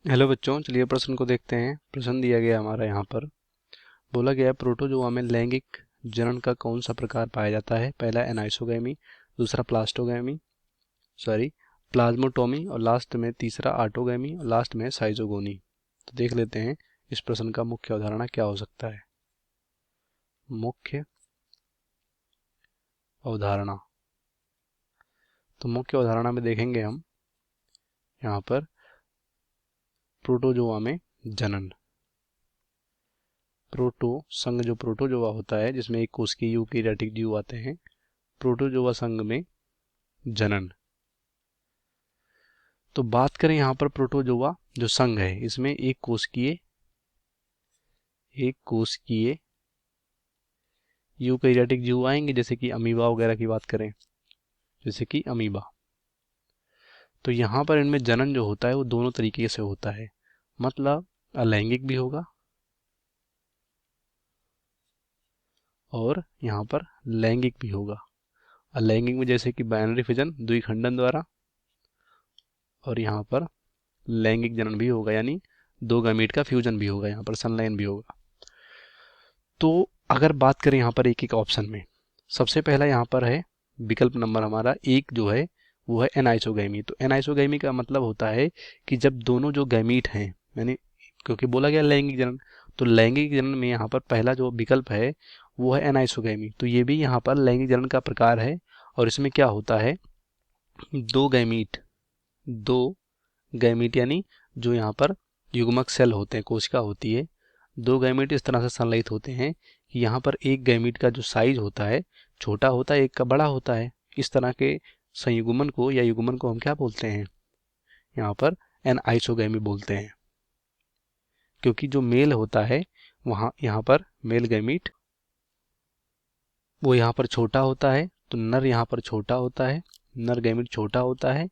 Hello बच्चों, चलिए प्रश्न को देखते हैं। प्रश्न दिया गया हमारा यहाँ पर। बोला गया प्रोटोजोआ में लैंगिक जनन का कौन सा प्रकार पाया जाता है। पहला एनाइसोगैमी, दूसरा प्लास्टोगैमी सॉरी प्लाज्मोटोमी, और लास्ट में तीसरा ऑटोगैमी, और लास्ट में साइजोगोनी। तो देख लेते हैं इस प्रश्न का मुख्य अवधारणा क्या हो सकता है। मुख्य अवधारणा, तो मुख्य अवधारणा में देखेंगे हम यहाँ पर प्रोटोजोआ में जनन। प्रोटो संघ जो प्रोटोजोआ होता है जिसमें एक कोशिकीय यूकेरियोटिक जीव आते हैं, प्रोटोजोआ संघ में जनन। तो बात करें यहाँ पर प्रोटोजोआ जो संघ है, इसमें एक कोशिकीय यूकेरियोटिक जीव आएंगे, जैसे कि अमीबा वगैरह की बात करें, जैसे कि अमीबा। तो यहाँ पर इनमें जनन जो होता है वो दोनों तरीके से होता है, मतलब अलैंगिक भी होगा और यहाँ पर लैंगिक भी होगा। अलैंगिक में जैसे कि बाइनरी फिजन, द्विखंडन द्वारा, और यहाँ पर लैंगिक जनन भी होगा, यानी दो गैमीट का फ्यूजन भी होगा, यहाँ पर संलयन भी होगा। तो अगर बात करें यहाँ पर एक एक ऑप्शन में, सबसे पहला यहाँ पर है विकल्प नंबर हमारा एक जो है वो है एनाइसोगैमी। तो एनाइसोगैमी का मतलब होता है कि जब दोनों जो गैमीट हैं, यानी क्योंकि बोला गया लैंगिक जनन, तो लैंगिक जनन में यहाँ पर पहला जो विकल्प है वो है एनाइसोगैमी। तो ये भी यहाँ पर लैंगिक जनन का प्रकार है, और इसमें क्या होता है, दो गैमीट दो गैमीट यानी जो यहाँ पर युग्मक सेल होते हैं, कोशिका होती है, दो गैमीट इस तरह से संलयित होते हैं कि यहाँ पर एक गैमीट का जो साइज होता है छोटा होता है, एक का बड़ा होता है। इस तरह के संयुग्मन को या युग्मन को हम क्या बोलते हैं, यहाँ पर एनाइसोगैमी बोलते हैं। क्योंकि जो मेल होता है वहाँ यहाँ पर मेल गैमीट वो यहाँ पर छोटा होता है, तो नर यहाँ पर छोटा होता है, नर गैमीट छोटा होता है,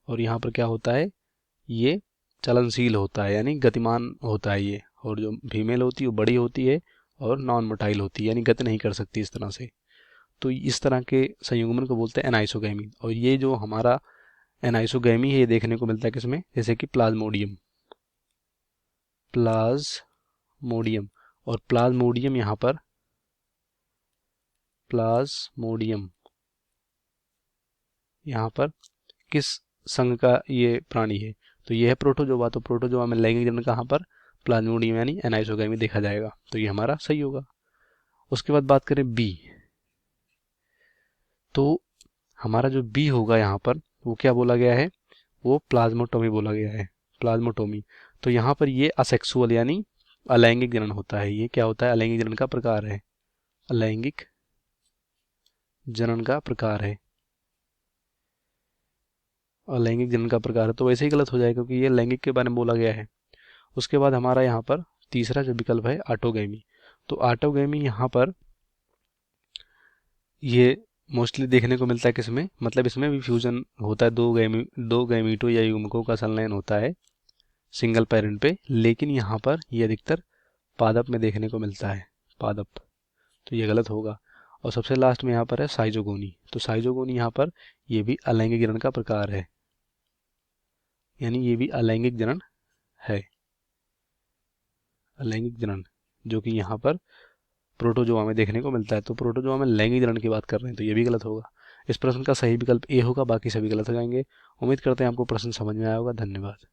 और यहाँ पर क्या होता है, ये चलनशील होता है यानी गतिमान होता है ये। और जो फीमेल होती है वो बड़ी होती है और नॉन मोटाइल होती है, यानी गति नहीं कर सकती इस तरह से। तो इस तरह के संयुग्मन को बोलते हैं एनाइसोगैमी। और ये जो हमारा एनाइसोगैमी है ये देखने को मिलता है किसमें, जैसे कि प्लाज्मोडियम। और प्लाज्मोडियम यहाँ पर किस संघ का ये प्राणी है, तो ये है प्रोटोजोआ। तो प्रोटोजोआ में लैंगिक जनन कहाँ पर, प्लाज्मोडियम यानी एनाइसोगैमी देखा जाएगा, तो ये हमारा सही होगा। उसके बाद बात करें बी, तो हमारा जो बी होगा यहाँ पर वो क्या बोला गया है, वो प्लाज्मोटोमी बोला गया है, प्लाज्मोटोमी। तो यहाँ पर ये असेक्सुअल यानी अलैंगिक जनन होता है। ये क्या होता है, अलैंगिक जनन का प्रकार है, अलैंगिक जनन का प्रकार है, अलैंगिक जनन का प्रकार है। तो वैसे ही गलत हो जाएगा क्योंकि ये लैंगिक के बारे में बोला गया है। उसके बाद हमारा यहाँ पर तीसरा जो विकल्प है ऑटोगैमी। तो ऑटोगैमी यहाँ पर ये मोस्टली देखने को मिलता है किसमें, मतलब इसमें भी फ्यूजन होता है, दो गैमीटो या युग्मकों का संलयन होता है सिंगल पेरेंट पे, लेकिन यहाँ पर ये अधिकतर पादप में देखने को मिलता है, पादप। तो ये गलत होगा। और सबसे लास्ट में यहाँ पर है साइजोगोनी। तो साइजोगोनी यहाँ पर ये भी अलैंगिक जनन का प्रकार है, यानी ये भी अलैंगिक जनन है, अलैंगिक जनन जो कि यहाँ पर प्रोटोजोआ में देखने को मिलता है। तो प्रोटोजोआ में लैंगिक जनन की बात कर रहे हैं, तो ये भी गलत होगा। इस प्रश्न का सही विकल्प ए होगा, बाकी सभी गलत हो जाएंगे। उम्मीद करते हैं आपको प्रश्न समझ में आया होगा। धन्यवाद।